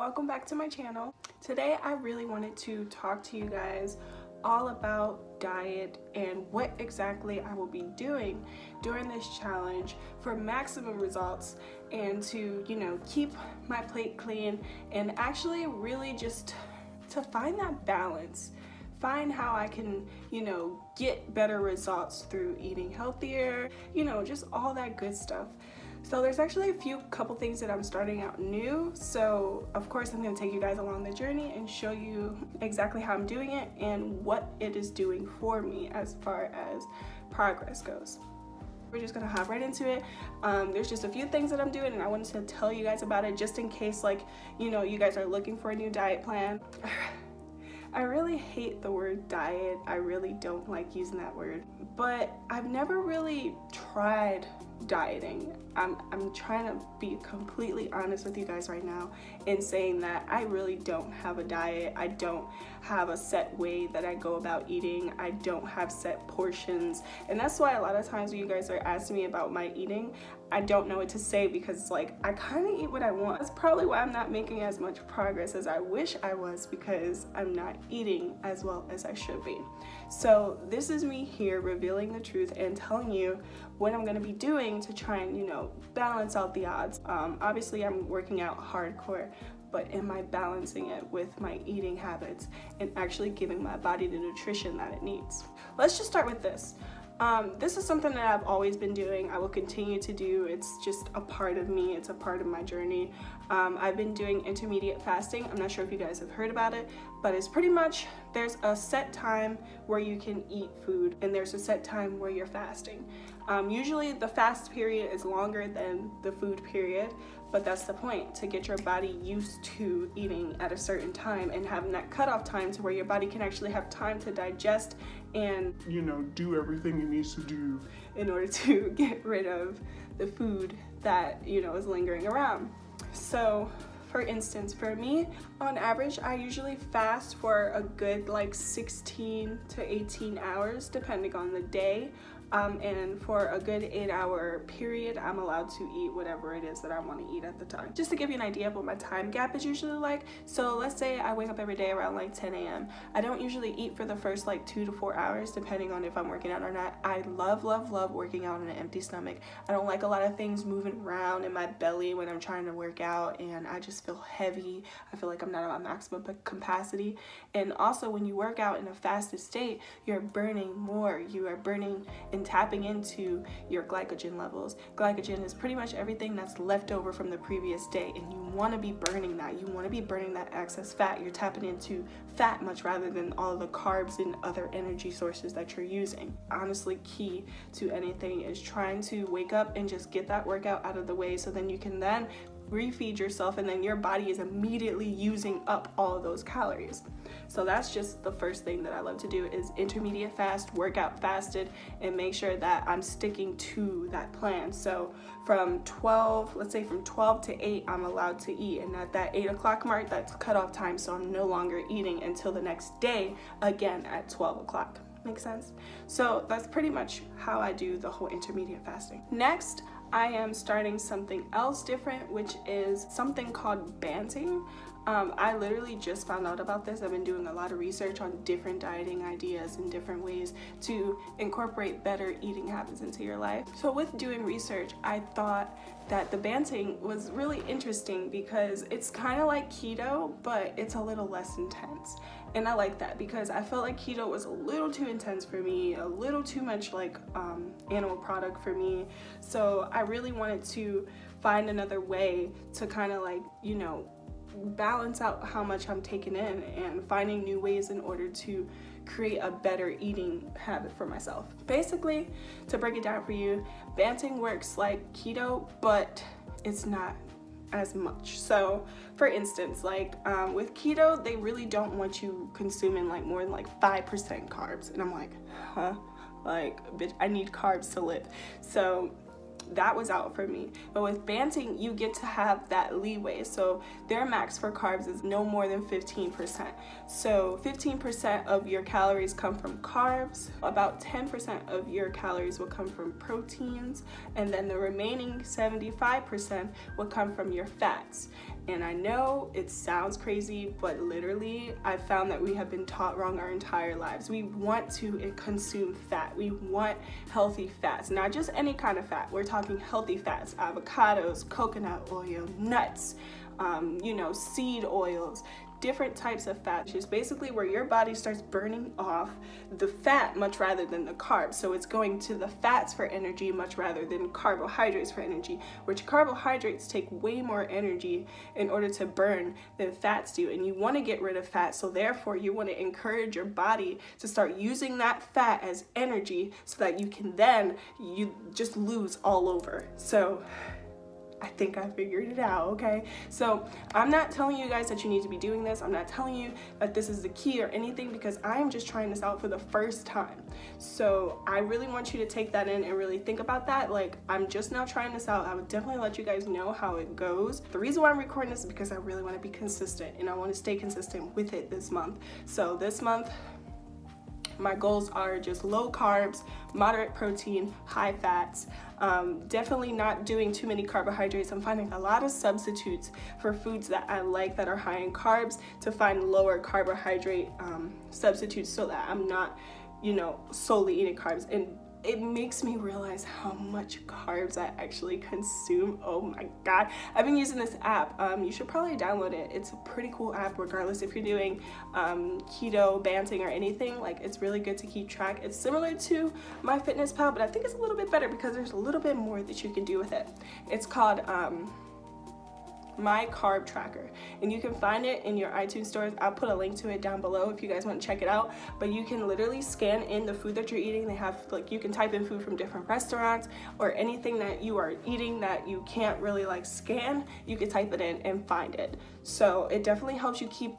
welcome back to my channel. Today I really wanted to talk to you guys all about diet and what exactly I will be doing during this challenge for maximum results and to, keep my plate clean and actually really just to find that balance. Find how I can, get better results through eating healthier, just all that good stuff. So there's actually a couple things that I'm starting out new. So of course I'm going to take you guys along the journey and show you exactly how I'm doing it and what it is doing for me as far as progress goes. We're just gonna hop right into it. There's just a few things that I'm doing and I wanted to tell you guys about it just in case you guys are looking for a new diet plan. I really hate the word diet. I really don't like using that word, but I've never really tried dieting. I'm trying to be completely honest with you guys right now in saying that I really don't have a diet. I don't have a set way that I go about eating. I don't have set portions, and that's why a lot of times when you guys are asking me about my eating, I don't know what to say because I kind of eat what I want. That's probably why I'm not making as much progress as I wish I was, because I'm not eating as well as I should be. So this is me here revealing the truth and telling you what I'm going to be doing to try and balance out the odds. Obviously I'm working out hardcore, but am I balancing it with my eating habits and actually giving my body the nutrition that it needs? Let's just start with this. This is something that I've always been doing. I will continue to do. It's just a part of me. It's a part of my journey. I've been doing intermediate fasting. I'm not sure if you guys have heard about it, but it's pretty much there's a set time where you can eat food and there's a set time where you're fasting. Usually the fast period is longer than the food period, but that's the point, to get your body used to eating at a certain time and having that cutoff time to where your body can actually have time to digest and do everything it needs to do in order to get rid of the food that is lingering around. So for instance, for me, on average, I usually fast for a good 16 to 18 hours depending on the day. And for a good 8-hour period, I'm allowed to eat whatever it is that I want to eat at the time. Just to give you an idea of what my time gap is usually like. So let's say I wake up every day around 10 a.m. I don't usually eat for the first 2 to 4 hours depending on if I'm working out or not. I love working out on an empty stomach. I don't like a lot of things moving around in my belly when I'm trying to work out, and I just feel heavy. I feel like I'm not at my maximum capacity. And also when you work out in a fasted state, you're burning more. You are burning and tapping into your glycogen levels. Glycogen is pretty much everything that's left over from the previous day, and you want to be burning that. You want to be burning that excess fat. You're tapping into fat much rather than all the carbs and other energy sources that you're using. Honestly, key to anything is trying to wake up and just get that workout out of the way, so then you can then refeed yourself, and then your body is immediately using up all of those calories. So that's just the first thing that I love to do, is intermediate fast, workout fasted, and make sure that I'm sticking to that plan. So from 12 to 8, I'm allowed to eat, and at that 8 o'clock mark, that's cutoff time, so I'm no longer eating until the next day, again at 12 o'clock. Make sense? So that's pretty much how I do the whole intermediate fasting. Next, I am starting something else different, which is something called Banting. I literally just found out about this. I've been doing a lot of research on different dieting ideas and different ways to incorporate better eating habits into your life. So with doing research, I thought that the Banting was really interesting because it's kind of like keto, but it's a little less intense. And I like that because I felt like keto was a little too intense for me, a little too much animal product for me. So I really wanted to find another way to kind of balance out how much I'm taking in and finding new ways in order to create a better eating habit for myself. Basically, to break it down for you, Banting works like keto, but it's not as much. So for instance, with keto, they really don't want you consuming more than 5% carbs, and I'm like, huh? Bitch, I need carbs to live. So that was out for me. But with Banting, you get to have that leeway. So their max for carbs is no more than 15%. So 15% of your calories come from carbs, about 10% of your calories will come from proteins, and then the remaining 75% will come from your fats. And I know it sounds crazy, but literally I found that we have been taught wrong our entire lives. We want to consume fat. We want healthy fats, not just any kind of fat. We're talking healthy fats, avocados, coconut oil, nuts, seed oils, different types of fat, which is basically where your body starts burning off the fat much rather than the carbs. So it's going to the fats for energy much rather than carbohydrates for energy, which carbohydrates take way more energy in order to burn than fats do. And you want to get rid of fat, so therefore you want to encourage your body to start using that fat as energy so that you just lose all over. So I think I figured it out, okay? So I'm not telling you guys that you need to be doing this. I'm not telling you that this is the key or anything, because I am just trying this out for the first time. So I really want you to take that in and really think about that. Like, I'm just now trying this out. I would definitely let you guys know how it goes. The reason why I'm recording this is because I really want to be consistent, and I want to stay consistent with it this month. So this month, my goals are just low carbs, moderate protein, high fats. Definitely not doing too many carbohydrates. I'm finding a lot of substitutes for foods that I like that are high in carbs to find lower carbohydrate substitutes so that I'm not, solely eating carbs. And it makes me realize how much carbs I actually consume. Oh my God. I've been using this app. You should probably download it. It's a pretty cool app regardless if you're doing keto, Banting, or anything. Like, it's really good to keep track. It's similar to MyFitnessPal, but I think it's a little bit better because there's a little bit more that you can do with it. It's called My CARB Tracker, and you can find it in your iTunes stores. I'll put a link to it down below if you guys want to check it out. But you can literally scan in the food that you're eating. They have, you can type in food from different restaurants or anything that you are eating that you can't really scan. You can type it in and find it. So it definitely helps you keep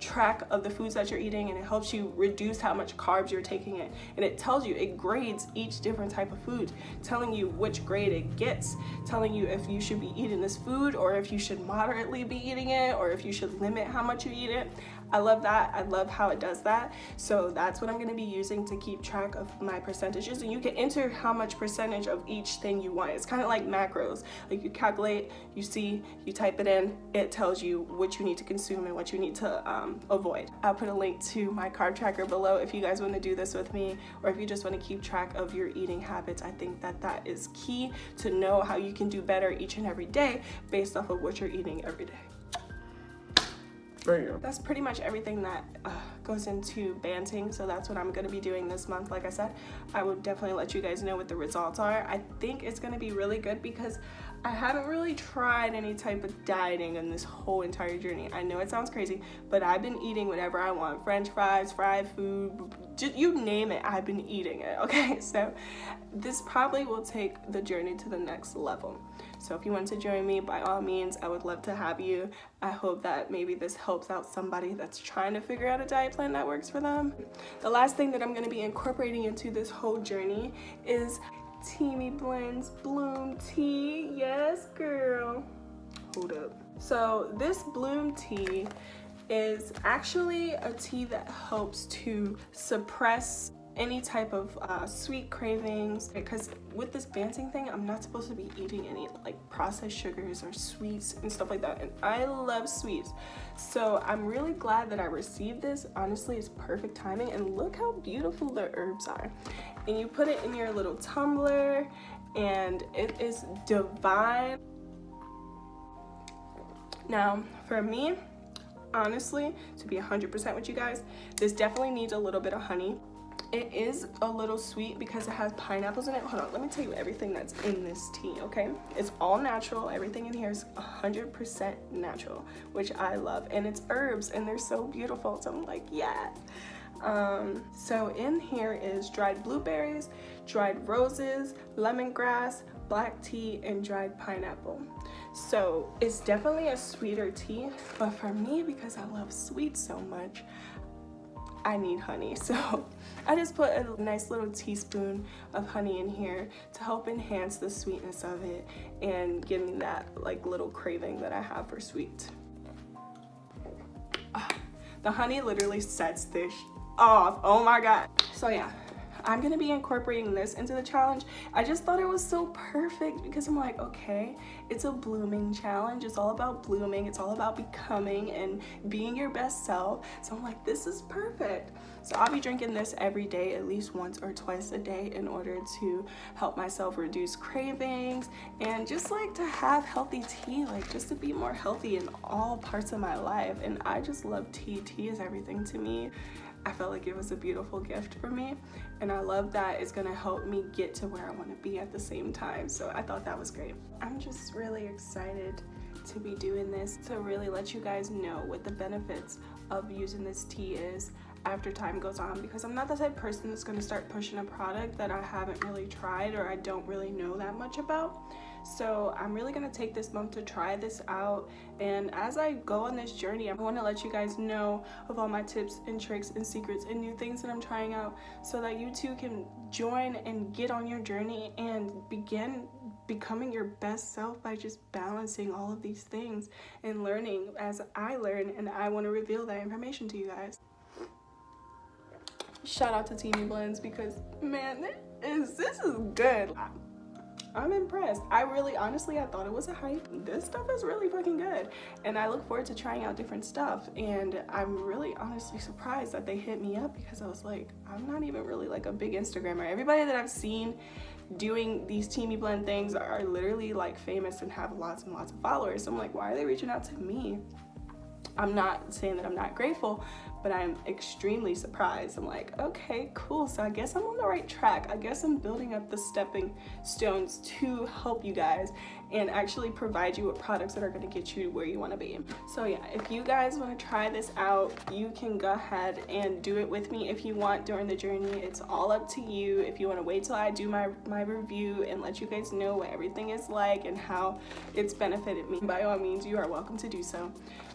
track of the foods that you're eating, and it helps you reduce how much carbs you're taking in. And it tells you, it grades each different type of food, telling you which grade it gets, telling you if you should be eating this food or if you should moderately be eating it or if you should limit how much you eat it. I love that. I love how it does that. So that's what I'm going to be using to keep track of my percentages. And you can enter how much percentage of each thing you want. It's kind of like macros. Like, you calculate, you see, you type it in, it tells you what you need to consume and what you need to avoid. I'll put a link to my carb tracker below if you guys want to do this with me, or if you just want to keep track of your eating habits. I think that is key to know how you can do better each and every day based off of what you're eating every day. That's pretty much everything that goes into Banting, so that's what I'm going to be doing this month. Like I said, I will definitely let you guys know what the results are. I think it's going to be really good because I haven't really tried any type of dieting in this whole entire journey. I know it sounds crazy, but I've been eating whatever I want. French fries, fried food, just you name it, I've been eating it, okay? So this probably will take the journey to the next level. So if you want to join me, by all means, I would love to have you. I hope that maybe this helps out somebody that's trying to figure out a diet plan that works for them. The last thing that I'm going to be incorporating into this whole journey is Teamì Blends Bloom Tea. Yes, girl. Hold up. So this Bloom Tea is actually a tea that helps to suppress any type of sweet cravings, because with this Banting thing, I'm not supposed to be eating any processed sugars or sweets and stuff like that, and I love sweets. So I'm really glad that I received this. Honestly, it's perfect timing, and look how beautiful the herbs are. And you put it in your little tumbler, and it is divine. Now, for me, honestly, to be 100% with you guys, this definitely needs a little bit of honey. It is a little sweet because it has pineapples in it. Hold on, let me tell you everything that's in this tea, okay? It's all natural. Everything in here is 100% natural, which I love. And it's herbs, and they're so beautiful. So I'm like, yeah. So in here is dried blueberries, dried roses, lemongrass, black tea, and dried pineapple. So it's definitely a sweeter tea, but for me, because I love sweets so much, I need honey. So I just put a nice little teaspoon of honey in here to help enhance the sweetness of it and give me that like little craving that I have for sweet. The honey literally sets this off. Oh my god. So yeah, I'm gonna be incorporating this into the challenge. I just thought it was so perfect because I'm like, okay, it's a blooming challenge. It's all about blooming. It's all about becoming and being your best self. So I'm like, this is perfect. So I'll be drinking this every day, at least once or twice a day, in order to help myself reduce cravings and just like to have healthy tea, like just to be more healthy in all parts of my life. And I just love tea. Tea is everything to me. I felt like it was a beautiful gift for me, and I love that it's gonna help me get to where I want to be at the same time. So I thought that was great. I'm just really excited to be doing this, to really let you guys know what the benefits of using this tea is after time goes on, because I'm not the type of person that's going to start pushing a product that I haven't really tried or I don't really know that much about. So I'm really going to take this month to try this out, and as I go on this journey, I want to let you guys know of all my tips and tricks and secrets and new things that I'm trying out, so that you too can join and get on your journey and begin becoming your best self by just balancing all of these things and learning as I learn, and I want to reveal that information to you guys. Shout out to Teamì blends, because man, this is good. I'm impressed. I really, honestly, I thought it was a hype. This stuff is really fucking good, and I look forward to trying out different stuff. And I'm really honestly surprised that they hit me up, because I was like, I'm not even really like a big Instagrammer. Everybody that I've seen doing these Teamì blend things are literally like famous and have lots and lots of followers. So I'm like, why are they reaching out to me? I'm not saying that I'm not grateful, but I'm extremely surprised. I'm like, okay, cool. So I guess I'm on the right track. I guess I'm building up the stepping stones to help you guys and actually provide you with products that are going to get you where you want to be. So yeah, if you guys want to try this out, you can go ahead and do it with me if you want during the journey. It's all up to you. If you want to wait till I do my review and let you guys know what everything is like and how it's benefited me, by all means, you are welcome to do so.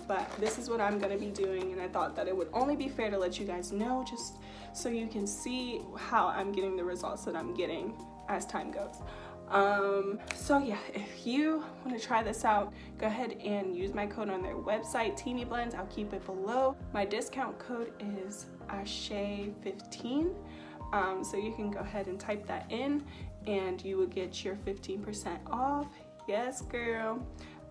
But this is what I'm going to be doing, and I thought that it would only be fair to let you guys know, just so you can see how I'm getting the results that I'm getting as time goes. So yeah, if you want to try this out, go ahead and use my code on their website, Teamì blends. I'll keep it below. My discount code is Ashay15. So you can go ahead and type that in, and you will get your 15% off. Yes, girl.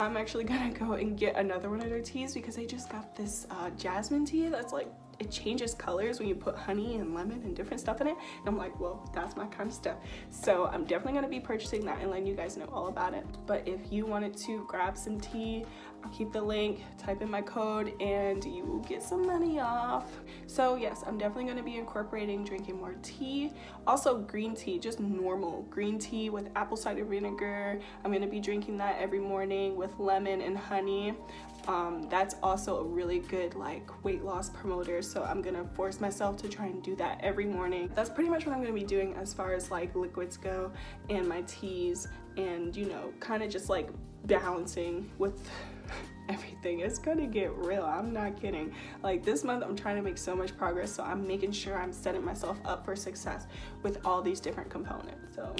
I'm actually gonna go and get another one of their teas, because they just got this jasmine tea that's like, it changes colors when you put honey and lemon and different stuff in it. And I'm like, well, that's my kind of stuff. So I'm definitely gonna be purchasing that and letting you guys know all about it. But if you wanted to grab some tea, I'll keep the link, type in my code, and you will get some money off. So yes, I'm definitely gonna be incorporating drinking more tea. Also green tea, just normal green tea with apple cider vinegar. I'm gonna be drinking that every morning with lemon and honey. That's also a really good like weight loss promoter, so I'm gonna force myself to try and do that every morning. That's pretty much what I'm gonna be doing as far as like liquids go and my teas, and you know, kind of just like balancing with everything. It's gonna get real, I'm not kidding. Like this month I'm trying to make so much progress, so I'm making sure I'm setting myself up for success with all these different components. So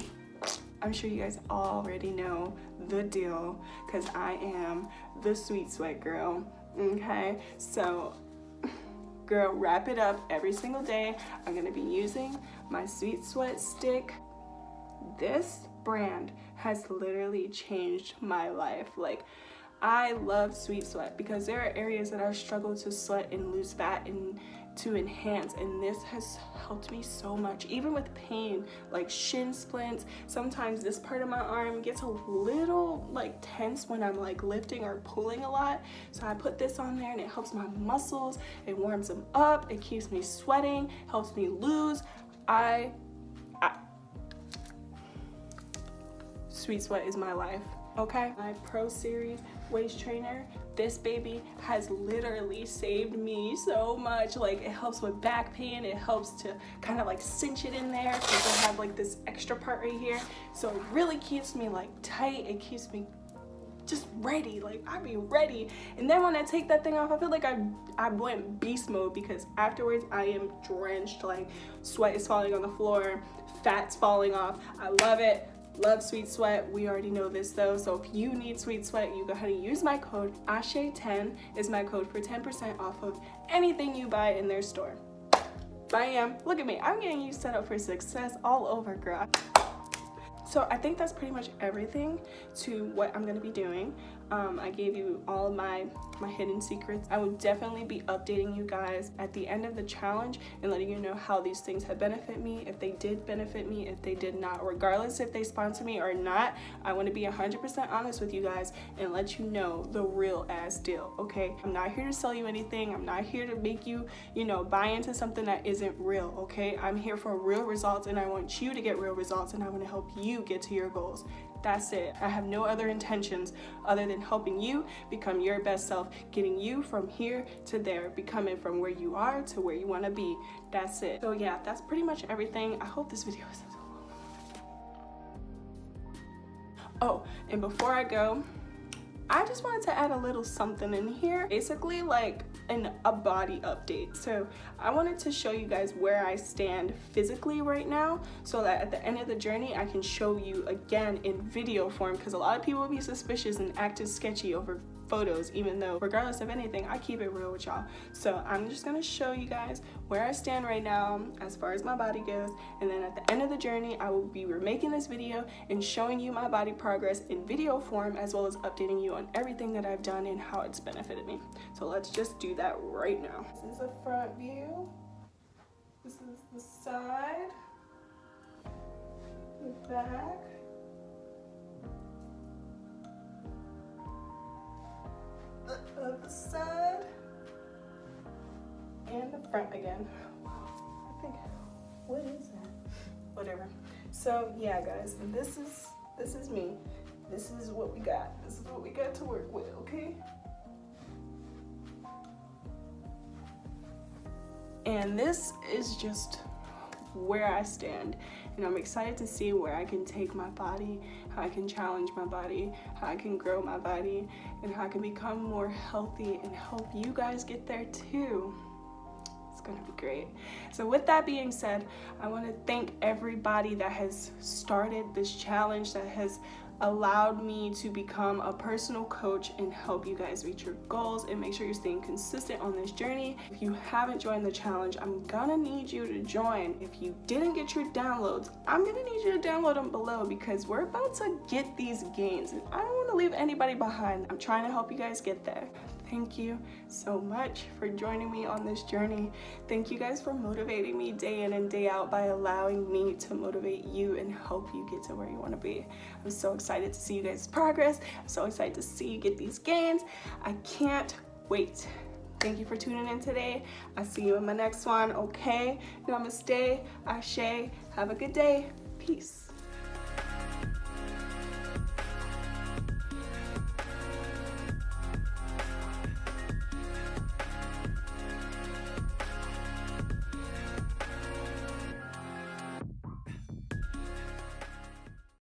I'm sure you guys already know the deal, because I am the sweet sweat girl. Okay, so girl, wrap it up every single day. I'm gonna be using my sweet sweat stick. This brand has literally changed my life. Like, I love Sweet Sweat because there are areas that I struggle to sweat and lose fat and to enhance, and this has helped me so much, even with pain like shin splints. Sometimes this part of my arm gets a little like tense when I'm like lifting or pulling a lot, so I put this on there and it helps my muscles, it warms them up, it keeps me sweating, helps me lose. Sweet Sweat is my life. Okay, my Pro Series waist trainer, this baby has literally saved me so much. Like, it helps with back pain, it helps to kind of like cinch it in there because I have like this extra part right here, so it really keeps me like tight, it keeps me just ready. Like, I be ready. And then when I take that thing off, I feel like I went beast mode, because afterwards I am drenched. Like, sweat is falling on the floor, fat's falling off. I love it. Love Sweet Sweat. We already know this though. So if you need Sweet Sweat, you go ahead and use my code. Ashe10 is my code for 10% off of anything you buy in their store. Bam. Look at me. I'm getting you set up for success all over, girl. So I think that's pretty much everything to what I'm gonna be doing. I gave you all of my hidden secrets. I will definitely be updating you guys at the end of the challenge and letting you know how these things have benefited me, if they did benefit me, if they did not. Regardless if they sponsor me or not, I want to be 100% honest with you guys and let you know the real ass deal, okay? I'm not here to sell you anything. I'm not here to make you, buy into something that isn't real, okay? I'm here for real results, and I want you to get real results, and I want to help you get to your goals. That's it. I have no other intentions other than helping you become your best self, getting you from here to there, becoming from where you are to where you want to be. That's it. So yeah, that's pretty much everything. I hope this video is Oh, and before I go, I just wanted to add a little something in here, basically like a body update. So I wanted to show you guys where I stand physically right now, so that at the end of the journey I can show you again in video form, because a lot of people will be suspicious and acting sketchy over photos, even though regardless of anything, I keep it real with y'all. So I'm just gonna show you guys where I stand right now as far as my body goes, and then at the end of the journey I will be remaking this video and showing you my body progress in video form, as well as updating you on everything that I've done and how it's benefited me. So let's just do that right now. This is a front view, this is the side, the back, the other side, and the front again. I think, what is that? Whatever. So yeah, guys, this is me. This is what we got. This is what we got to work with, okay? And this is just where I stand, and I'm excited to see where I can take my body, how I can challenge my body, how I can grow my body, and how I can become more healthy and help you guys get there too. It's gonna be great. So with that being said, I want to thank everybody that has started this challenge, that has allowed me to become a personal coach and help you guys reach your goals and make sure you're staying consistent on this journey. If you haven't joined the challenge, I'm gonna need you to join. If you didn't get your downloads, I'm gonna need you to download them below, because we're about to get these gains and I don't want to leave anybody behind. I'm trying to help you guys get there. Thank you so much for joining me on this journey. Thank you guys for motivating me day in and day out by allowing me to motivate you and help you get to where you want to be. I'm so excited to see you guys' progress. I'm so excited to see you get these gains. I can't wait. Thank you for tuning in today. I'll see you in my next one, okay? Namaste, Ashe, have a good day. Peace.